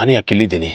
ನಾನು ಯಾಕೆ ಇಲ್ಲಿದ್ದೀನಿ?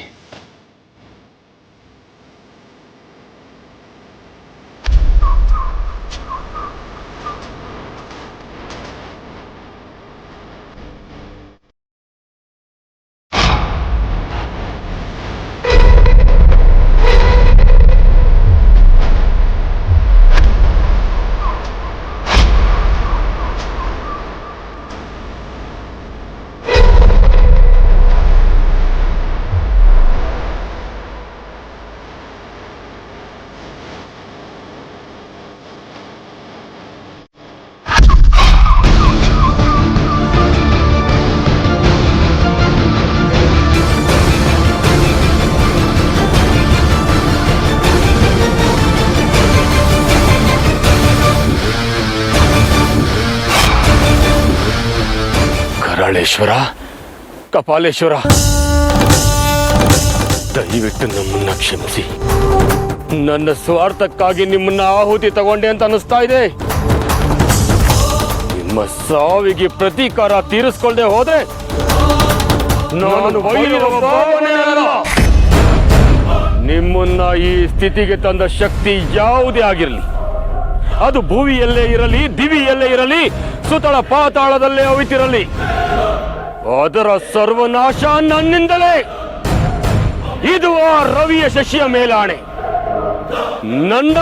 ಕರಾಳೇಶ್ವರ, ಕಪಾಲೇಶ್ವರ, ದಯವಿಟ್ಟು ನಮ್ಮನ್ನ ಕ್ಷಮಿಸಿ. ನನ್ನ ಸ್ವಾರ್ಥಕ್ಕಾಗಿ ನಿಮ್ಮನ್ನ ಆಹುತಿ ತಗೊಂಡೆ ಅಂತ ಅನಿಸ್ತಾ ಇದೆ. ನಿಮ್ಮ ಸಾವಿಗೆ ಪ್ರತೀಕಾರ ತೀರಿಸ್ಕೊಳ್ಳದೆ ಹೋದ್ರೆ ನಾನು ನಿಮ್ಮನ್ನ ಈ ಸ್ಥಿತಿಗೆ ತಂದ ಶಕ್ತಿ ಯಾವುದೇ ಆಗಿರಲಿ, ಅದು ಭೂವಿಯಲ್ಲೇ ಇರಲಿ, ದಿವಿಯಲ್ಲೇ ಇರಲಿ, ಸುತಳ ಪಾತಾಳದಲ್ಲೇ ಅವಿತಿರಲಿ, ಅದರ ಸರ್ವನಾಶ ನನ್ನಿಂದಲೇ. ಇದು ಆ ರವಿಯ ಶಶಿಯ ಮೇಲಾಣೆ, ನನ್ನ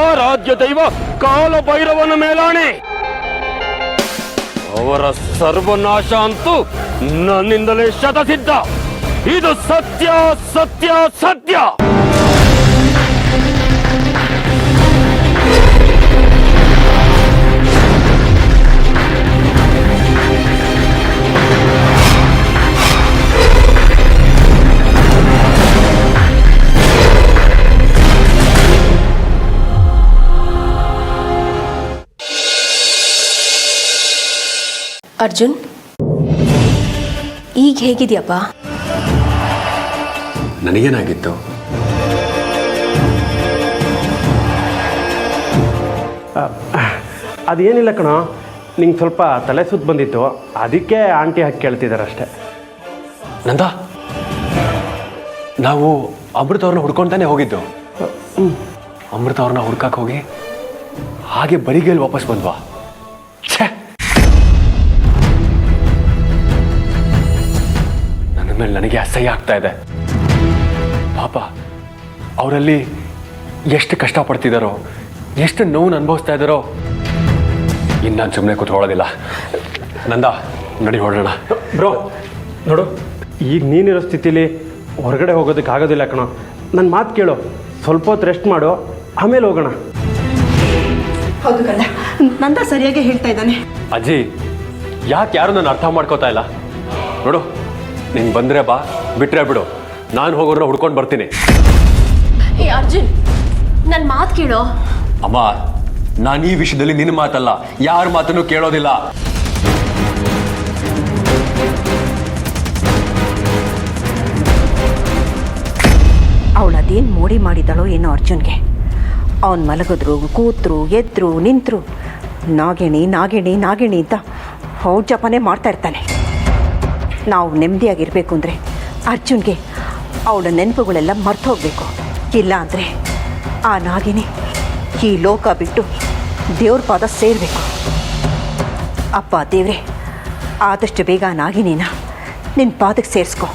ಆರಾಧ್ಯ ದೈವ ಕಾಲಭೈರವನ ಮೇಲಾಣೆ. ಅವರ ಸರ್ವನಾಶ ಅಂತೂ ನನ್ನಿಂದಲೇ ಶತಸಿದ್ಧ. ಇದು ಸತ್ಯ, ಸತ್ಯ, ಸತ್ಯ. ಅರ್ಜುನ್, ಈಗ ಹೇಗಿದೆಯಪ್ಪ? ನನಗೇನಾಗಿತ್ತು? ಅದೇನಿಲ್ಲ ಕಣೋ, ನಿಂಗೆ ಸ್ವಲ್ಪ ತಲೆ ಸುತ್ತ ಬಂದಿತ್ತು, ಅದಕ್ಕೆ ಆಂಟಿ ಹಾಕಿ ಕೇಳ್ತಿದ್ದಾರೆ ಅಷ್ಟೇ. ನಂದ, ನಾವು ಅಮೃತ ಅವ್ರನ್ನ ಹುಡ್ಕೊಂತಾನೆ ಹೋಗಿದ್ದು. ಅಮೃತ ಅವ್ರನ್ನ ಹುಡ್ಕಕ್ಕೆ ಹೋಗಿ ಹಾಗೆ ಬರಿಗೇಲಿ ವಾಪಸ್ ಬಂದ್ವಾ? ಛೇ, ನನ್ನ ಮೇಲೆ ನನಗೆ ಅಸಹ್ಯ ಆಗ್ತಾ ಇದೆ. ಪಾಪ ಅವರಲ್ಲಿ ಎಷ್ಟು ಕಷ್ಟಪಡ್ತಿದ್ದಾರೋ, ಎಷ್ಟು ನೋವು ಅನುಭವಿಸ್ತಾ ಇದ್ದಾರೋ. ಇನ್ನು ನಾನು ಸುಮ್ಮನೆ ಕೂತ್ಕೊಳ್ಳೋದಿಲ್ಲ. ನಂದ, ನಡಿ ಹೊರಡೋಣ. ಬ್ರೋ ನೋಡು, ಈಗ ನೀನಿರೋ ಸ್ಥಿತಿಲಿ ಹೊರಗಡೆ ಹೋಗೋದಕ್ಕೆ ಆಗೋದಿಲ್ಲ ಕಣೋ. ನನ್ನ ಮಾತು ಕೇಳು, ಸ್ವಲ್ಪ ಹೊತ್ತು ರೆಸ್ಟ್ ಮಾಡು, ಆಮೇಲೆ ಹೋಗೋಣ. ಹೌದು ಕಂದ, ನಂದ ಸರಿಯಾಗಿ ಹೇಳ್ತಾ ಇದ್ದಾನೆ. ಅಜ್ಜಿ, ಯಾಕೆ ಯಾರು ನಾನು ಅರ್ಥ ಮಾಡ್ಕೋತಾ ಇಲ್ಲ? ನೋಡು, ನೀನು ಬಂದರೆ ಬಾ, ಬಿಟ್ಟರೆ ಬಿಡು, ನಾನು ಹೋಗೋರನ್ನ ಹುಡ್ಕೊಂಡು ಬರ್ತೀನಿ. ಏ ಅರ್ಜುನ್, ನನ್ನ ಮಾತು ಕೇಳೋ. ಅಮ್ಮ, ನಾನು ಈ ವಿಷಯದಲ್ಲಿ ನಿನ್ನ ಮಾತಲ್ಲ, ಯಾರ ಮಾತನ್ನು ಕೇಳೋದಿಲ್ಲ. ಅವಳದೇನು ಮೋಡಿ ಮಾಡಿದಳೋ ಏನೋ ಅರ್ಜುನ್ಗೆ. ಅವನು ಮಲಗಿದ್ರು, ಕೂತ್ರು, ಎದ್ರು, ನಿಂತರು ನಾಗಿಣಿ ನಾಗಿಣಿ ನಾಗಿಣಿ ಅಂತ ಅವ್ರ ಜಪನೆ ಮಾಡ್ತಾ ಇರ್ತಾನೆ. ನಾವು ನೆಮ್ಮದಿಯಾಗಿರಬೇಕು ಅಂದರೆ ಅರ್ಜುನ್ಗೆ ಅವಳ ನೆನಪುಗಳೆಲ್ಲ ಮರ್ತು ಹೋಗಬೇಕು. ಇಲ್ಲ ಅಂದರೆ ಆ ನಾಗಿನಿ ಈ ಲೋಕ ಬಿಟ್ಟು ದೇವ್ರ ಪಾದ ಸೇರಬೇಕು. ಅಪ್ಪ ದೇವ್ರೆ, ಆದಷ್ಟು ಬೇಗ ನಾಗಿನಿನ ನಿನ್ನ ಪಾದಕ್ಕೆ ಸೇರಿಸ್ಕೊ.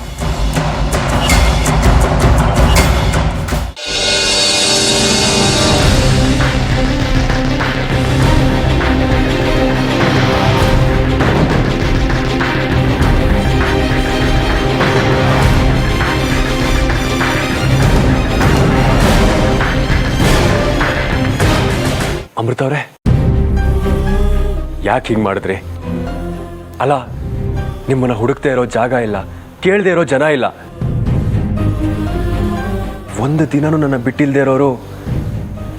ಅಮೃತ ಅವರೇ, ಯಾಕೆ ಹಿಂಗೆ ಮಾಡಿದ್ರಿ? ಅಲ್ಲ, ನಿಮ್ಮನ್ನ ಹುಡುಕ್ತಾ ಇರೋ ಜಾಗ ಇಲ್ಲ, ಕೇಳದೆ ಇರೋ ಜನ ಇಲ್ಲ. ಒಂದು ದಿನನೂ ನನ್ನ ಬಿಟ್ಟಿಲ್ದೇ ಇರೋರು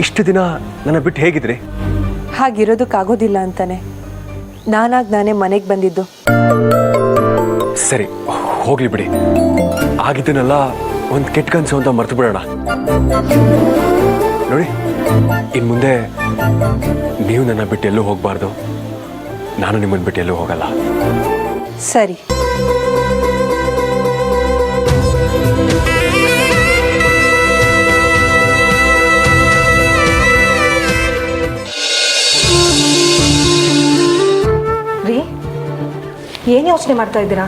ಇಷ್ಟು ದಿನ ನನ್ನ ಬಿಟ್ಟು ಹೇಗಿದ್ರಿ? ಹಾಗಿರೋದಕ್ಕಾಗೋದಿಲ್ಲ ಅಂತಾನೆ ನಾನೇ ಮನೆಗೆ ಬಂದಿದ್ದು. ಸರಿ, ಹೋಗ್ಲಿ ಬಿಡಿ. ಆಗಿದ್ದನ್ನೆಲ್ಲ ಒಂದು ಕೆಟ್ಟ ಕನಸು ಅಂತ ಮರ್ತು ಬಿಡೋಣ. ನೋಡಿ, ಇನ್ನು ಮುಂದೆ ನೀವು ನನ್ನ ಬಿಟ್ಟು ಎಲ್ಲೂ ಹೋಗಬಾರ್ದು, ನಾನು ನಿಮ್ಮನ್ನು ಬಿಟ್ಟು ಎಲ್ಲೂ ಹೋಗಲ್ಲ. ಸರಿ. ಯೋಚನೆ ಮಾಡ್ತಾ ಇದ್ದೀರಾ?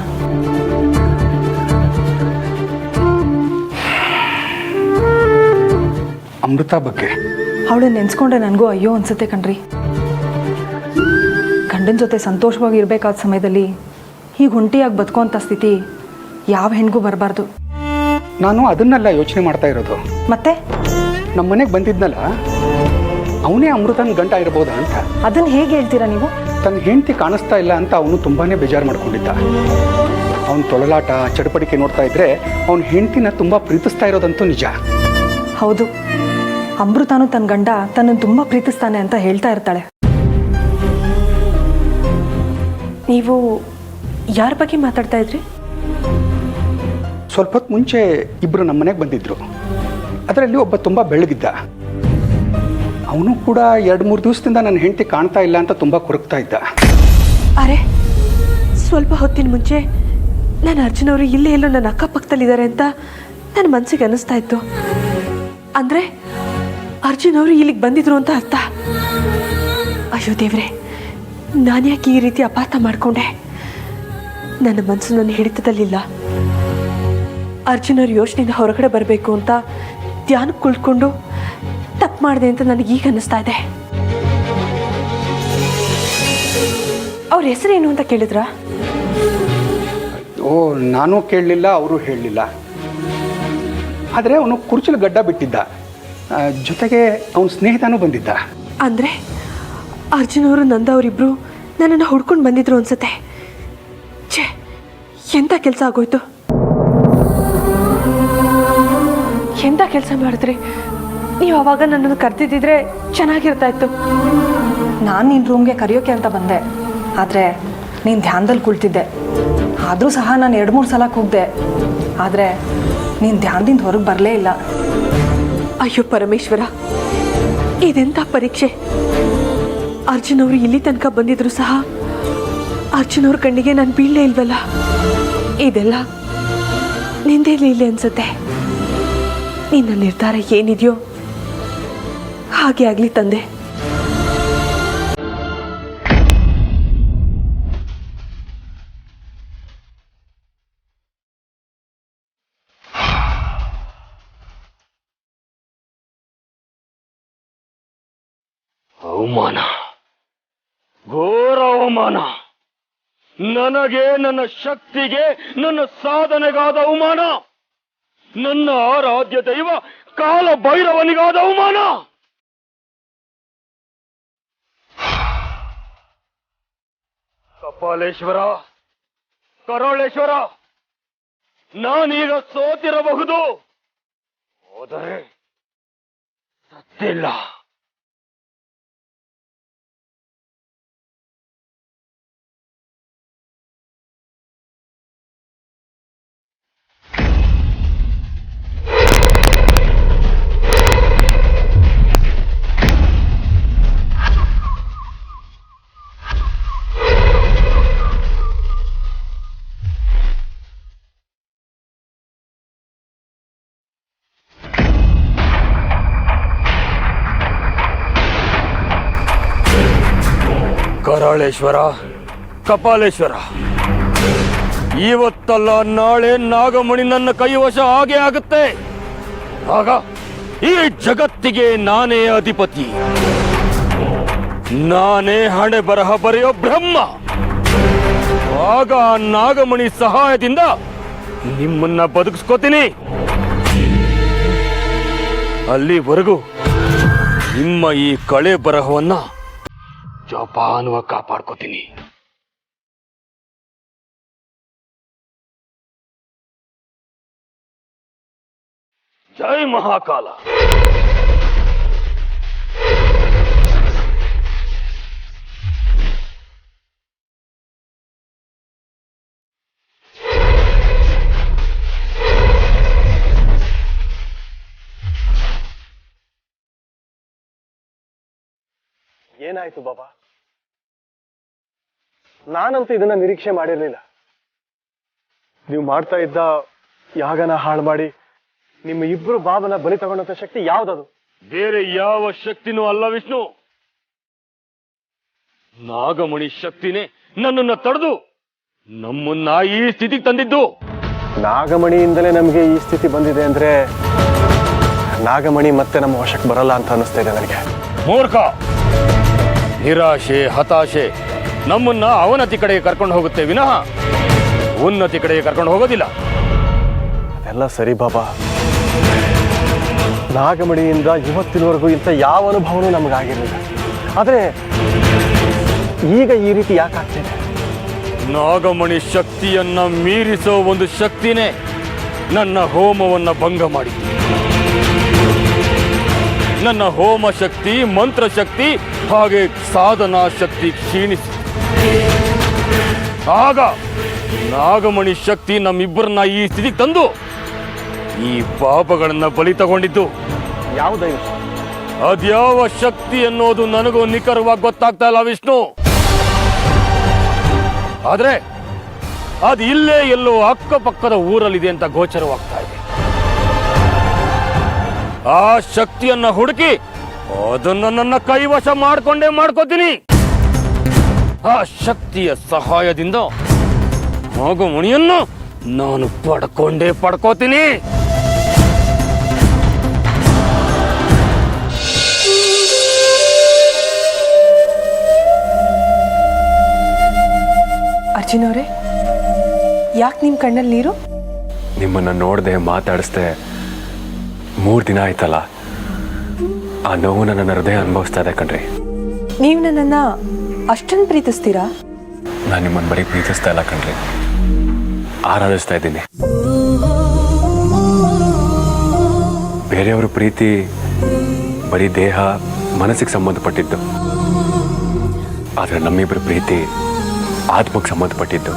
ಅಮೃತ ಬಗ್ಗೆ. ಅವಳು ನೆನ್ಸ್ಕೊಂಡ್ರೆ ನನಗೂ ಅಯ್ಯೋ ಅನ್ಸುತ್ತೆ ಕಣ್ರಿ. ಗಂಡನ ಜೊತೆ ಸಂತೋಷವಾಗಿ ಇರಬೇಕಾದ ಸಮಯದಲ್ಲಿ ಹೀಗೆ ಒಂಟಿಯಾಗಿ ಬದುಕುವಂಥ ಸ್ಥಿತಿ ಯಾವ ಹೆಣ್ಗೂ ಬರಬಾರ್ದು. ನಾನು ಅದನ್ನೆಲ್ಲ ಯೋಚನೆ ಮಾಡ್ತಾ ಇರೋದು. ಮತ್ತೆ ನಮ್ಮ ಮನೆಗೆ ಬಂದಿದ್ನಲ್ಲ, ಅವನೇ ಅಮೃತನ ಗಂಟ ಇರ್ಬೋದಾ ಅಂತ. ಅದನ್ನು ಹೇಗೆ ಹೇಳ್ತೀರಾ ನೀವು? ತನ್ನ ಹೆಂಡತಿ ಕಾಣಿಸ್ತಾ ಇಲ್ಲ ಅಂತ ಅವನು ತುಂಬಾನೇ ಬೇಜಾರು ಮಾಡ್ಕೊಂಡಿದ್ದ. ಅವನ ತೊಳಲಾಟ ಚಟಪಟಿಕೆ ನೋಡ್ತಾ ಇದ್ರೆ ಅವನ ಹೆಂಡತಿನ ತುಂಬಾ ಪ್ರೀತಿಸ್ತಾ ಇರೋದಂತೂ ನಿಜ. ಹೌದು, ಅಮೃತಾನು ತನ್ನ ಗಂಡ ತನ್ನನ್ನು ತುಂಬ ಪ್ರೀತಿಸ್ತಾನೆ ಅಂತ ಹೇಳ್ತಾ ಇರ್ತಾಳೆ. ನೀವು ಯಾರ ಬಗ್ಗೆ ಮಾತಾಡ್ತಾ ಇದ್ರಿ? ಸ್ವಲ್ಪ ಹೊತ್ತು ಮುಂಚೆ ಇಬ್ಬರು ನಮ್ಮ ಮನೆಗೆ ಬಂದಿದ್ರು. ಅದರಲ್ಲಿ ಒಬ್ಬ ತುಂಬ ಬೆಳಗಿದ್ದ. ಅವನು ಕೂಡ 2-3 ದಿವಸದಿಂದ ನನ್ನ ಹೆಂಡತಿ ಕಾಣ್ತಾ ಇಲ್ಲ ಅಂತ ತುಂಬ ಕೊರಗ್ತಾ ಇದ್ದ. ಅರೆ, ಸ್ವಲ್ಪ ಹೊತ್ತಿನ ಮುಂಚೆ ನಾನು ಅರ್ಜುನ್ ಅವರು ಇಲ್ಲೇ ಎಲ್ಲೋ ನನ್ನ ಅಕ್ಕಪಕ್ಕದಲ್ಲಿದ್ದಾರೆ ಅಂತ ನನ್ನ ಮನಸ್ಸಿಗೆ ಅನ್ನಿಸ್ತಾ ಇತ್ತು. ಅಂದರೆ ಅರ್ಜುನ್ ಅವರು ಇಲ್ಲಿಗೆ ಬಂದಿದ್ರು ಅಂತ ಅರ್ಥ. ಅಯ್ಯೋ ದೇವ್ರೆ, ನಾನು ಯಾಕೆ ಈ ರೀತಿ ಅಪಾರ್ಥ ಮಾಡಿಕೊಂಡೆ? ನನ್ನ ಮನಸ್ಸು ನನ್ನ ಹಿಡಿತದಲ್ಲಿಲ್ಲ. ಅರ್ಜುನ್ ಅವ್ರ ಯೋಚನೆಯಿಂದ ಹೊರಗಡೆ ಬರಬೇಕು ಅಂತ ಧ್ಯಾನಕ್ಕೆ ಕುಳ್ಕೊಂಡು ತಪ್ಪು ಮಾಡಿದೆ ಅಂತ ನನಗೆ ಈಗ ಅನ್ನಿಸ್ತಾ ಇದೆ. ಅವ್ರ ಹೆಸರೇನು ಅಂತ ಕೇಳಿದ್ರಾ? ಓ, ನಾನು ಕೇಳಲಿಲ್ಲ, ಅವರು ಹೇಳಲಿಲ್ಲ. ಆದರೆ ಅವನು ಕುರ್ಚಲು ಗಡ್ಡ ಬಿಟ್ಟಿದ್ದ. ಜೊತೆಗೆ ಅವನ ಸ್ನೇಹಿತನೂ ಬಂದಿದ್ದ. ಅಂದರೆ ಅರ್ಜುನ್ ಅವರು ನಂದ ಅವರಿಬ್ಬರು ನನ್ನನ್ನು ಹುಡ್ಕೊಂಡು ಬಂದಿದ್ರು ಅನ್ಸುತ್ತೆ. ಛೇ, ಎಂಥ ಕೆಲಸ ಆಗೋಯ್ತು. ಎಂಥ ಕೆಲಸ ಮಾಡಿದ್ರಿ ನೀವು. ಆವಾಗ ನನ್ನನ್ನು ಕರೆದಿದ್ದಿದ್ರೆ ಚೆನ್ನಾಗಿರ್ತಾ ಇತ್ತು. ನಾನು ನಿನ್ನ ರೂಮ್ಗೆ ಕರೆಯೋಕೆ ಅಂತ ಬಂದೆ, ಆದರೆ ನೀನು ಧ್ಯಾನದಲ್ಲಿ ಕುಳಿತಿದ್ದೆ. ಆದರೂ ಸಹ ನಾನು 2-3 ಸಲ ಕೂಗ್ದೆ, ಆದರೆ ನೀನು ಧ್ಯಾನದಿಂದ ಹೊರಗೆ ಬರಲೇ ಇಲ್ಲ. ಅಯ್ಯೋ ಪರಮೇಶ್ವರ, ಇದೆಂಥ ಪರೀಕ್ಷೆ. ಅರ್ಜುನ್ ಅವರು ಇಲ್ಲಿ ತನಕ ಬಂದಿದ್ರು ಸಹ ಅರ್ಜುನ್ ಅವ್ರ ಕಣ್ಣಿಗೆ ನಾನು ಬೀಳಲೇ ಇಲ್ವಲ್ಲ. ಇದೆಲ್ಲ ನಿಂದೇ ಲೀಲೆ ಅನ್ಸುತ್ತೆ. ನಿನ್ನ ನಿರ್ಧಾರ ಏನಿದೆಯೋ ಹಾಗೆ ಆಗಲಿ ತಂದೆ. ಅವಮಾನ, ಘೋರ ಅವಮಾನ. ನನಗೆ, ನನ್ನ ಶಕ್ತಿಗೆ, ನನ್ನ ಸಾಧನೆಗಾದ ಅವಮಾನ. ನನ್ನ ಆರಾಧ್ಯ ದೈವ ಕಾಲ ಭೈರವನಿಗಾದ ಅವಮಾನ. ಕಪಾಲೇಶ್ವರ, ಕರಾಳೇಶ್ವರ, ನಾನೀಗ ಸೋತಿರಬಹುದು, ಹೋದರೆ ಸತ್ತಿಲ್ಲ. ಕರಾಳೇಶ್ವರ, ಕಪಾಲೇಶ್ವರ, ಇವತ್ತಲ್ಲ ನಾಳೆ ನಾಗಮಣಿ ನನ್ನ ಕೈವಶ ಆಗೇ ಆಗುತ್ತೆ. ಆಗ ಈ ಜಗತ್ತಿಗೆ ನಾನೇ ಅಧಿಪತಿ, ನಾನೇ ಹಣೆ ಬರಹ ಬರೆಯೋ ಬ್ರಹ್ಮ. ಆಗ ನಾಗಮಣಿ ಸಹಾಯದಿಂದ ನಿಮ್ಮನ್ನ ಬದುಕಿಸ್ಕೋತೀನಿ. ಅಲ್ಲಿವರೆಗೂ ನಿಮ್ಮ ಈ ಕಳೆ ಬರಹವನ್ನ ಜೋಪಾನವ ಕಾಪಾಡ್ಕೋತೀನಿ. ಜೈ ಮಹಾಕಾಲ. ಏನಾಯ್ತು ಬಾಬಾ? ನಾನಂತೂ ಇದನ್ನ ನಿರೀಕ್ಷೆ ಮಾಡಿರ್ಲಿಲ್ಲ. ನೀವು ಮಾಡ್ತಾ ಇದ್ದ ಯಾಗನ ಹಾಳು ಮಾಡಿ ನಿಮ್ಮ ಇಬ್ರು ಬಾಬನ ಬಲಿ ತಗೊಂಡಂತ ಶಕ್ತಿ ಯಾವ್ದದು? ಬೇರೆ ಯಾವ ಶಕ್ತಿನೂ ಅಲ್ಲ ವಿಷ್ಣು. ನಾಗಮಣಿ ಶಕ್ತಿನೇ ನನ್ನನ್ನು ತಡೆದು ನಮ್ಮನ್ನ ಈ ಸ್ಥಿತಿಗೆ ತಂದಿದ್ದು. ನಾಗಮಣಿಯಿಂದಲೇ ನಮಗೆ ಈ ಸ್ಥಿತಿ ಬಂದಿದೆ ಅಂದ್ರೆ ನಾಗಮಣಿ ಮತ್ತೆ ನಮ್ಮ ವಶಕ್ಕೆ ಬರಲ್ಲ ಅಂತ ಅನಿಸ್ತಾ ಇದೆ ನನಗೆ. ಮೂರ್ಖ, ನಿರಾಶೆ, ಹತಾಶೆ ನಮ್ಮನ್ನ ಅವನತಿ ಕಡೆಗೆ ಕರ್ಕೊಂಡು ಹೋಗುತ್ತೆ ವಿನಃ ಉನ್ನತಿ ಕಡೆಗೆ ಕರ್ಕೊಂಡು ಹೋಗೋದಿಲ್ಲ. ಅದೆಲ್ಲ ಸರಿ ಬಾಬಾ, ನಾಗಮಣಿಯಿಂದ ಇವತ್ತಿನವರೆಗೂ ಇಂಥ ಯಾವ ಅನುಭವನೂ ನಮಗಾಗಿರಲಿಲ್ಲ. ಆದರೆ ಈಗ ಈ ರೀತಿ ಯಾಕೆ ಆಗ್ತಿದೆ? ನಾಗಮಣಿ ಶಕ್ತಿಯನ್ನ ಮೀರಿಸೋ ಒಂದು ಶಕ್ತಿನೇ ನನ್ನ ಹೋಮವನ್ನ ಭಂಗ ಮಾಡಿತು. ನನ್ನ ಹೋಮ ಶಕ್ತಿ, ಮಂತ್ರ ಶಕ್ತಿ, ಹಾಗೆ ಸಾಧನಾ ಶಕ್ತಿ ಕ್ಷೀಣಿಸಿ. ಆಗ ನಾಗಮಣಿ ಶಕ್ತಿ ನಮ್ಮಿಬ್ಬರನ್ನ ಈ ಸ್ಥಿತಿಗೆ ತಂದು ಈ ಪಾಪಗಳನ್ನ ಬಲಿ ತಗೊಂಡಿದ್ದು. ಯಾವುದೈವ? ಅದ್ಯಾವ ಶಕ್ತಿ ಅನ್ನೋದು ನನಗೂ ನಿಖರವಾಗಿ ಗೊತ್ತಾಗ್ತಾ ಇಲ್ಲ ವಿಷ್ಣು. ಆದ್ರೆ ಅದು ಇಲ್ಲೇ ಎಲ್ಲೋ ಅಕ್ಕಪಕ್ಕದ ಊರಲ್ಲಿದೆ ಅಂತ ಗೋಚರವಾಗ್ತಾ ಇದೆ. ಆ ಶಕ್ತಿಯನ್ನ ಹುಡುಕಿ ಅದನ್ನ ನನ್ನ ಕೈವಶ ಮಾಡ್ಕೋತೀನಿ. ಆ ಶಕ್ತಿಯ ಸಹಾಯದಿಂದ ನಾಗಮಣಿಯನ್ನು ನಾನು ಪಡ್ಕೋತೀನಿ. ಅರ್ಜುನ್ ಅವರೇ, ಯಾಕೆ ನಿಮ್ಮ ಕಣ್ಣಲ್ಲಿ ನೀರು? ನಿಮ್ಮನ್ನು ನೋಡದೆ ಮಾತಾಡಿಸ್ದೆ 3 ದಿನ ಆಯ್ತಲ್ಲ, ಆ ನೋವನ್ನ ನನ್ನ ಹೃದಯ ಅನುಭವಿಸ್ತಾ ಇದೆ ಕಣ್ರಿ. ನೀವು ನನ್ನನ್ನು ಅಷ್ಟೊಂದು ಪ್ರೀತಿಸ್ತೀರಾ? ನಾನು ನಿಮ್ಮನ್ನು ಬರೀ ಪ್ರೀತಿಸ್ತಾ ಇಲ್ಲ ಕಣ್ರಿ, ಆರಾಧಿಸ್ತಾ ಇದ್ದೀನಿ. ಬೇರೆಯವ್ರ ಪ್ರೀತಿ ಬರೀ ದೇಹ ಮನಸ್ಸಿಗೆ ಸಂಬಂಧಪಟ್ಟಿದ್ದು, ಆದರೆ ನಮ್ಮಿಬ್ಬರ ಪ್ರೀತಿ ಆತ್ಮಕ್ಕೆ ಸಂಬಂಧಪಟ್ಟಿದ್ದು.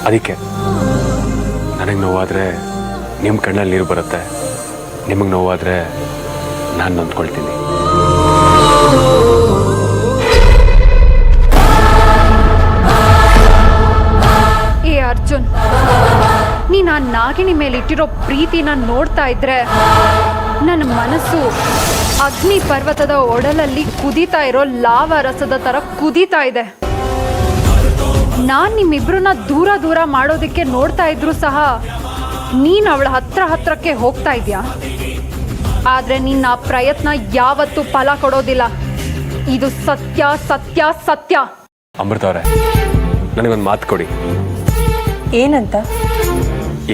ಅದಕ್ಕೆ ನನಗೆ ನೋವಾದರೆ ನಿಮ್ಮ ಕಣ್ಣಲ್ಲಿ ನೀರು ಬರುತ್ತೆ, ನಿಮಗೆ ನೋವಾದರೆ ನಾನು ನೊಂದ್ಕೊಳ್ತೀನಿ. ಏ ಅರ್ಜುನ್, ನೀನು ಆ ನಾಗಿಣಿ ಮೇಲೆ ಇಟ್ಟಿರೋ ಪ್ರೀತಿನ ನೋಡ್ತಾ ಇದ್ರೆ ನನ್ನ ಮನಸ್ಸು ಅಗ್ನಿ ಪರ್ವತದ ಒಡಲಲ್ಲಿ ಕುದೀತಾ ಇರೋ ಲಾವಾ ರಸದ ಥರ ಕುದೀತಾ ಇದೆ. ನಾನು ನಿಮ್ಮಿಬ್ರನ್ನ ದೂರ ಮಾಡೋದಕ್ಕೆ ನೋಡ್ತಾ ಇದ್ರು ಸಹ ನೀನು ಅವಳ ಹತ್ರಕ್ಕೆ ಹೋಗ್ತಾ ಇದೆಯಾ. ಆದರೆ ನಿನ್ನ ಆ ಪ್ರಯತ್ನ ಯಾವತ್ತೂ ಫಲ ಕೊಡೋದಿಲ್ಲ. ಇದು ಸತ್ಯ ಸತ್ಯ ಸತ್ಯ. ಅಮೃತ ಅವರೇ, ನನಗೊಂದು ಮಾತು ಕೊಡಿ. ಏನಂತ?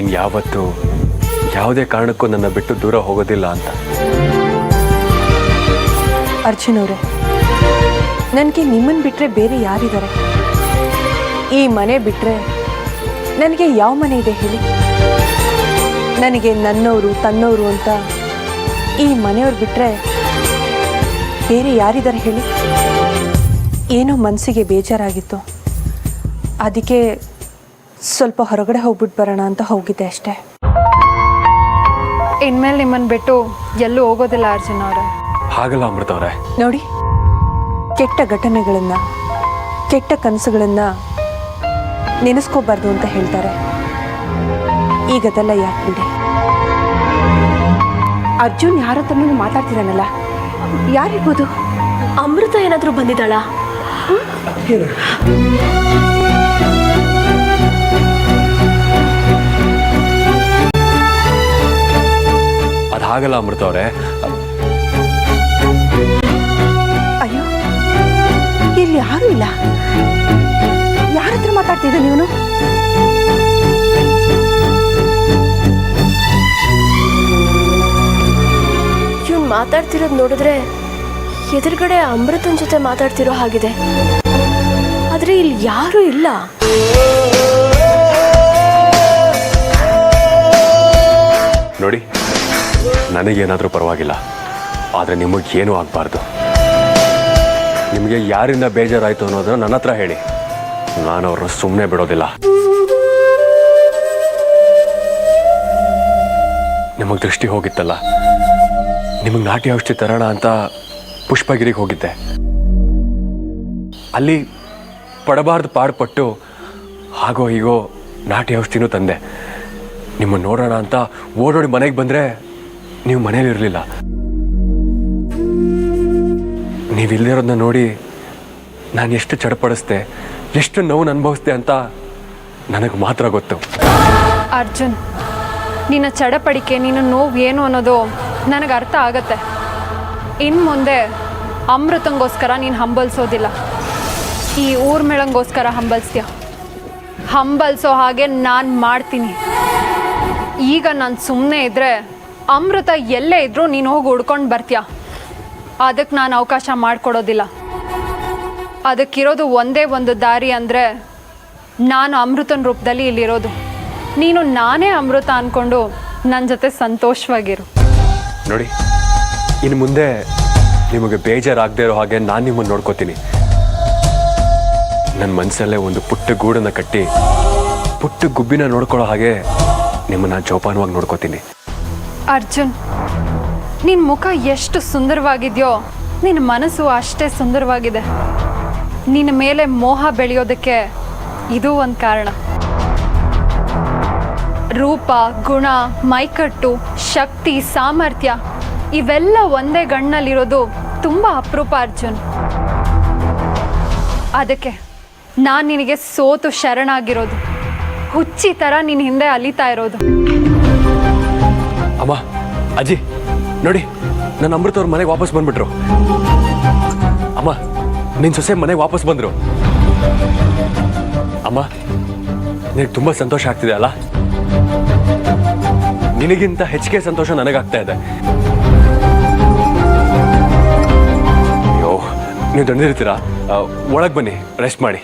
ಇನ್ಯಾವತ್ತೂ ಯಾವುದೇ ಕಾರಣಕ್ಕೂ ನನ್ನ ಬಿಟ್ಟು ದೂರ ಹೋಗೋದಿಲ್ಲ ಅಂತ. ಅರ್ಜುನ್ ಅವರೇ, ನನಗೆ ನಿಮ್ಮನ್ನು ಬಿಟ್ಟರೆ ಬೇರೆ ಯಾರಿದ್ದಾರೆ? ಈ ಮನೆ ಬಿಟ್ಟರೆ ನನಗೆ ಯಾವ ಮನೆ ಇದೆ ಹೇಳಿ? ನನಗೆ ನನ್ನವರು ತನ್ನವರು ಅಂತ ಈ ಮನೆಯವ್ರು ಬಿಟ್ಟರೆ ಬೇರೆ ಯಾರಿದ್ದಾರೆ ಹೇಳಿ? ಏನೋ ಮನಸ್ಸಿಗೆ ಬೇಜಾರಾಗಿತ್ತು, ಅದಕ್ಕೆ ಸ್ವಲ್ಪ ಹೊರಗಡೆ ಹೋಗ್ಬಿಟ್ಟು ಬರೋಣ ಅಂತ ಹೋಗಿದ್ದೆ ಅಷ್ಟೇ. ಇನ್ಮೇಲೆ ನಿಮ್ಮನ್ನು ಬಿಟ್ಟು ಎಲ್ಲೂ ಹೋಗೋದಿಲ್ಲ ಅರ್ಜುನ್ ಅವರೇ. ಹಾಗಲ್ಲ ಅಮೃತ ಅವರೇ. ನೋಡಿ, ಕೆಟ್ಟ ಘಟನೆಗಳನ್ನು, ಕೆಟ್ಟ ಕನಸುಗಳನ್ನು ನೆನೆಸ್ಕೋಬಾರ್ದು ಅಂತ ಹೇಳ್ತಾರೆ. ಈಗದೆಲ್ಲ ಯಾಕೆ ಬಿಡಿ. ಅರ್ಜುನ್ ಯಾರ ಹತ್ರನೂ ಮಾತಾಡ್ತಿದ್ದಾನಲ್ಲ, ಯಾರಿರ್ಬೋದು? ಅಮೃತ ಏನಾದರೂ ಬಂದಿದ್ದಾಳ? ಅದು ಹಾಗಲ್ಲ ಅಮೃತ ಅವರೇ. ಅಯ್ಯೋ, ಇಲ್ಲಿ ಯಾರೂ ಇಲ್ಲ. ಯಾರ ಹತ್ರ ಮಾತಾಡ್ತಿದ್ದ ನೀನು? ಇವನು ಮಾತಾಡ್ತಿರೋದು ನೋಡಿದ್ರೆ ಎದುರುಗಡೆ ಅಮೃತನ ಜೊತೆ ಮಾತಾಡ್ತಿರೋ ಹಾಗಿದೆ. ಆದರೆ ಇಲ್ಲಿ ಯಾರೂ ಇಲ್ಲ. ನೋಡಿ, ನನಗೇನಾದರೂ ಪರವಾಗಿಲ್ಲ, ಆದರೆ ನಿಮಗೇನೂ ಆಗಬಾರ್ದು. ನಿಮಗೆ ಯಾರಿಂದ ಬೇಜಾರಾಯಿತು ಅನ್ನೋದನ್ನ ನನ್ನ ಹತ್ರ ಹೇಳಿ, ನಾನು ಅವ್ರನ್ನ ಸುಮ್ಮನೆ ಬಿಡೋದಿಲ್ಲ. ನಿಮಗೆ ದೃಷ್ಟಿ ಹೋಗಿತ್ತಲ್ಲ, ನಿಮಗೆ ನಾಟಿ ಔಷಧಿ ತರೋಣ ಅಂತ ಪುಷ್ಪಗಿರಿಗೆ ಹೋಗಿದ್ದೆ. ಅಲ್ಲಿ ಪಡಬಾರ್ದು ಪಾಡುಪಟ್ಟು ಹಾಗೋ ಹೀಗೋ ನಾಟಿ ಔಷಧಿನೂ ತಂದೆ. ನಿಮ್ಮನ್ನು ನೋಡೋಣ ಅಂತ ಓಡೋಡಿ ಮನೆಗೆ ಬಂದರೆ ನೀವು ಮನೇಲಿರಲಿಲ್ಲ. ನೀವಿಲ್ಲದಿರೋದನ್ನ ನೋಡಿ ನಾನು ಎಷ್ಟು ಚಡಪಡಿಸ್ದೆ, ಎಷ್ಟು ನೋವು ಅನುಭವಿಸ್ದೆ ಅಂತ ನನಗೆ ಮಾತ್ರ ಗೊತ್ತು. ಅರ್ಜುನ್, ನಿನ್ನ ಚಡಪಡಿಕೆ, ನಿನ್ನ ನೋವು ಏನು ಅನ್ನೋದು ನನಗೆ ಅರ್ಥ ಆಗತ್ತೆ. ಇನ್ನು ಮುಂದೆ ಅಮೃತಂಗೋಸ್ಕರ ನೀನು ಹಂಬಲಿಸೋದಿಲ್ಲ, ಈ ಊರ್ಮಿಳಂಗೋಸ್ಕರ ಹಂಬಲಿಸ್ತೀಯ. ಹಂಬಲಿಸೋ ಹಾಗೆ ನಾನು ಮಾಡ್ತೀನಿ. ಈಗ ನಾನು ಸುಮ್ಮನೆ ಇದ್ದರೆ ಅಮೃತ ಎಲ್ಲೇ ಇದ್ದರೂ ನೀನು ಹೋಗಿ ಹುಡ್ಕೊಂಡು ಬರ್ತೀಯ. ಅದಕ್ಕೆ ನಾನು ಅವಕಾಶ ಮಾಡಿಕೊಡೋದಿಲ್ಲ. ಅದಕ್ಕಿರೋದು ಒಂದೇ ಒಂದು ದಾರಿ, ಅಂದರೆ ನಾನು ಅಮೃತನ ರೂಪದಲ್ಲಿ ಇಲ್ಲಿರೋದು. ನೀನು ನಾನೇ ಅಮೃತ ಅಂದ್ಕೊಂಡು ನನ್ನ ಜೊತೆ ಸಂತೋಷವಾಗಿರು. ನೋಡಿ, ಇನ್ನು ಮುಂದೆ ನಿಮಗೆ ಬೇಜಾರಾಗದೇ ಇರೋ ಹಾಗೆ ನಾನು ನಿಮ್ಮನ್ನು ನೋಡ್ಕೋತೀನಿ. ನನ್ನ ಮನಸ್ಸಲ್ಲೇ ಒಂದು ಪುಟ್ಟ ಗೂಡನ್ನು ಕಟ್ಟಿ ಪುಟ್ಟ ಗುಬ್ಬಿನ ನೋಡ್ಕೊಳ್ಳೋ ಹಾಗೆ ನಿಮ್ಮನ್ನು ಜೋಪಾನವಾಗಿ ನೋಡ್ಕೋತೀನಿ. ಅರ್ಜುನ್, ನಿನ್ನ ಮುಖ ಎಷ್ಟು ಸುಂದರವಾಗಿದೆಯೋ ನಿನ್ನ ಮನಸ್ಸು ಅಷ್ಟೇ ಸುಂದರವಾಗಿದೆ. ನಿನ್ನ ಮೇಲೆ ಮೋಹ ಬೆಳೆಯೋದಕ್ಕೆ ಇದು ಒಂದು ಕಾರಣ. ರೂಪ, ಗುಣ, ಮೈಕಟ್ಟು, ಶಕ್ತಿ, ಸಾಮರ್ಥ್ಯ ಇವೆಲ್ಲ ಒಂದೇ ಗಣ್ಣಲ್ಲಿರೋದು ತುಂಬ ಅಪರೂಪ ಅರ್ಜುನ್. ಅದಕ್ಕೆ ನಾನು ನಿನಗೆ ಸೋತು ಶರಣಾಗಿರೋದು, ಹುಚ್ಚಿ ಥರ ನಿನ್ನ ಹಿಂದೆ ಅಲಿತಾ ಇರೋದು. ಅಮ್ಮ, ಅಜ್ಜಿ ನೋಡಿ, ನನ್ನ ಅಮೃತ ಅವ್ರ ಮನೆಗೆ ವಾಪಸ್ ಬಂದ್ಬಿಟ್ರು. ಅಮ್ಮ, ನಿನ್ನ ಸೊಸೆ ಮನೆಗೆ ವಾಪಸ್ ಬಂದರು. ಅಮ್ಮ, ನಿನಗೆ ತುಂಬ ಸಂತೋಷ ಆಗ್ತಿದೆ ಅಲ್ಲ? ನಿನಗಿಂತ ಹೆಚ್ಚಿಗೆ ಸಂತೋಷ ನನಗಾಗ್ತಾ ಇದೆ. ಅಯ್ಯೋ, ನೀವು ದಣಿದಿರ್ತೀರಾ, ಒಳಗೆ ಬನ್ನಿ, ರೆಸ್ಟ್ ಮಾಡಿ.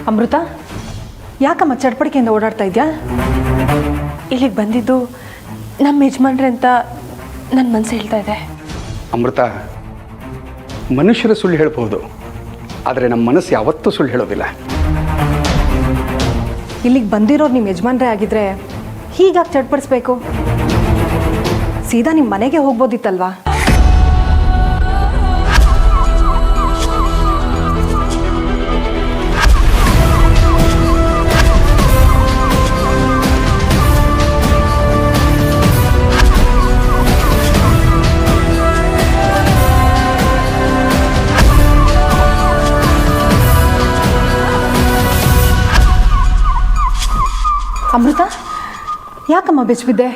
ಅಮೃತ, ಯಾಕಮ್ಮ ಚಡ್ಪಡಿಕೆಯಿಂದ ಓಡಾಡ್ತಾ ಇದೆಯಾ? ಇಲ್ಲಿಗೆ ಬಂದಿದ್ದು ನಮ್ಮ ಯಜಮಾನ್ರೆ ಅಂತ ನನ್ನ ಮನಸ್ಸು ಹೇಳ್ತಾ ಇದೆ. ಅಮೃತ, ಮನುಷ್ಯರು ಸುಳ್ಳು ಹೇಳ್ಬೋದು, ಆದರೆ ನಮ್ಮ ಮನಸ್ಸು ಯಾವತ್ತೂ ಸುಳ್ಳು ಹೇಳೋದಿಲ್ಲ. ಇಲ್ಲಿಗೆ ಬಂದಿರೋರು ನಿಮ್ಮ ಯಜಮಾನ್ರೆ ಆಗಿದ್ರೆ ಹೀಗಾಗಿ ಚಡ್ಪಡಿಸ್ಬೇಕು? ಸೀದಾ ನಿಮ್ಮ ಮನೆಗೆ ಹೋಗ್ಬೋದಿತ್ತಲ್ವಾ? ಅಮೃತ, ಯಾಕಮ್ಮ ಬೆಚ್ಚಿಬಿದ್ದೆ?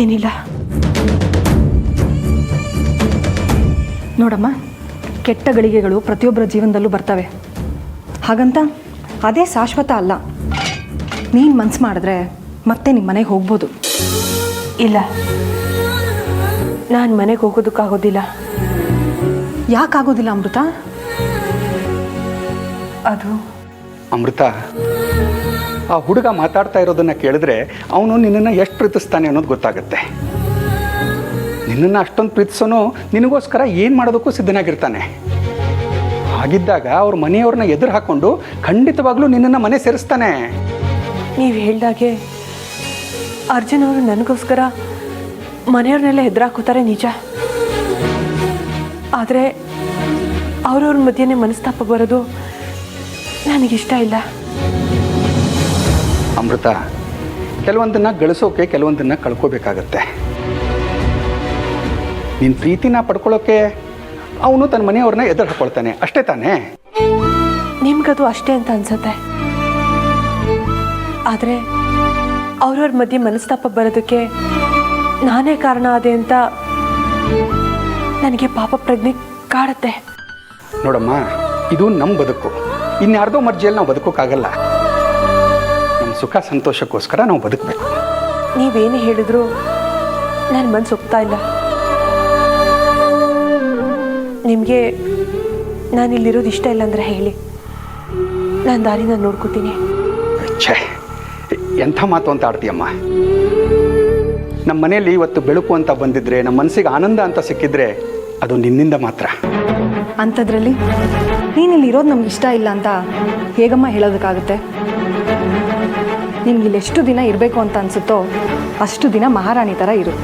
ಏನಿಲ್ಲ ನೋಡಮ್ಮ, ಕೆಟ್ಟ ಗಳಿಗೆಗಳು ಪ್ರತಿಯೊಬ್ಬರ ಜೀವನದಲ್ಲೂ ಬರ್ತವೆ. ಹಾಗಂತ ಅದೇ ಶಾಶ್ವತ ಅಲ್ಲ. ನೀನು ಮನ್ಸು ಮಾಡಿದ್ರೆ ಮತ್ತೆ ನಿಮ್ಮ ಮನೆಗೆ ಹೋಗ್ಬೋದು. ಇಲ್ಲ, ನಾನು ಮನೆಗೆ ಹೋಗೋದಕ್ಕಾಗೋದಿಲ್ಲ. ಯಾಕಾಗೋದಿಲ್ಲ ಅಮೃತ? ಅದು ಅಮೃತ, ಆ ಹುಡುಗ ಮಾತಾಡ್ತಾ ಇರೋದನ್ನು ಕೇಳಿದ್ರೆ ಅವನು ನಿನ್ನನ್ನು ಎಷ್ಟು ಪ್ರೀತಿಸ್ತಾನೆ ಅನ್ನೋದು ಗೊತ್ತಾಗುತ್ತೆ. ನಿನ್ನನ್ನು ಅಷ್ಟೊಂದು ಪ್ರೀತಿಸೋನು ನಿನಗೋಸ್ಕರ ಏನು ಮಾಡೋದಕ್ಕೂ ಸಿದ್ಧನಾಗಿರ್ತಾನೆ. ಹಾಗಿದ್ದಾಗ ಅವ್ರ ಮನೆಯವ್ರನ್ನ ಎದುರು ಹಾಕ್ಕೊಂಡು ಖಂಡಿತವಾಗ್ಲೂ ನಿನ್ನನ್ನು ಮನೆ ಸೇರಿಸ್ತಾನೆ. ನೀವು ಹೇಳ್ದಾಗೆ ಅರ್ಜುನ್ ಅವರು ನನಗೋಸ್ಕರ ಮನೆಯವ್ರನ್ನೆಲ್ಲ ಹೆದರಾಕೋತಾರೆ ನಿಜ. ಆದರೆ ಅವ್ರವ್ರ ಮಧ್ಯೆನೇ ಮನಸ್ತಾಪ ಬರೋದು ನನಗಿಷ್ಟ ಇಲ್ಲ. ಅಮೃತ, ಕೆಲವೊಂದನ್ನು ಗಳಿಸೋಕೆ ಕೆಲವೊಂದನ್ನು ಕಳ್ಕೋಬೇಕಾಗತ್ತೆ. ನಿನ್ನ ಪ್ರೀತಿನ ಪಡ್ಕೊಳ್ಳೋಕೆ ಅವನು ತನ್ನ ಮನೆಯವ್ರನ್ನ ಎದುರು ಹಾಕೊಳ್ತಾನೆ, ಅಷ್ಟೇ ತಾನೇ? ನಿಮ್ಗದು ಅಷ್ಟೇ ಅಂತ ಅನ್ಸುತ್ತೆ. ಆದರೆ ಅವ್ರವ್ರ ಮಧ್ಯೆ ಮನಸ್ತಾಪ ಬರೋದಕ್ಕೆ ನಾನೇ ಕಾರಣ ಆದೆ ಅಂತ ನನಗೆ ಪಾಪ ಪ್ರಜ್ಞೆ ಕಾಡುತ್ತೆ. ನೋಡಮ್ಮ, ಇದು ನಮ್ಮ ಬದುಕು. ಇನ್ಯಾರ್ದೋ ಮರ್ಜಿಯಲ್ಲಿ ನಾವು ಬದುಕೋಕ್ಕಾಗಲ್ಲ. ನಮ್ಮ ಸುಖ ಸಂತೋಷಕ್ಕೋಸ್ಕರ ನಾವು ಬದುಕಬೇಕು. ನೀವೇನು ಹೇಳಿದ್ರು ನನ್ನ ಮನಸ್ಸು ಒಪ್ತಾ ಇಲ್ಲ. ನಿಮಗೆ ನಾನಿಲ್ಲಿರೋದು ಇಷ್ಟ ಇಲ್ಲ ಅಂದರೆ ಹೇಳಿ, ನಾನು ದಾರಿ ನಾನು ನೋಡ್ಕೋತೀನಿ. ಛೇ, ಎಂಥ ಮಾತು ಅಂತ ಆಡ್ತೀಯಮ್ಮ. ನಮ್ಮ ಮನೆಯಲ್ಲಿ ಇವತ್ತು ಬೆಳಕು ಅಂತ ಬಂದಿದ್ರೆ, ನಮ್ಮ ಮನಸ್ಸಿಗೆ ಆನಂದ ಅಂತ ಸಿಕ್ಕಿದ್ರೆ ಅದು ನಿನ್ನಿಂದ ಮಾತ್ರ. ಅಂಥದ್ರಲ್ಲಿ ನೀನಿಲ್ಲಿರೋದು ನಮ್ಗೆ ಇಷ್ಟ ಇಲ್ಲ ಅಂತ ಹೇಗಮ್ಮ ಹೇಳೋದಕ್ಕಾಗುತ್ತೆ? ನಿನ್ಗೆ ಇಲ್ಲಿ ಎಷ್ಟು ದಿನ ಇರಬೇಕು ಅಂತ ಅನಿಸುತ್ತೋ ಅಷ್ಟು ದಿನ ಮಹಾರಾಣಿ ಥರ ಇರು.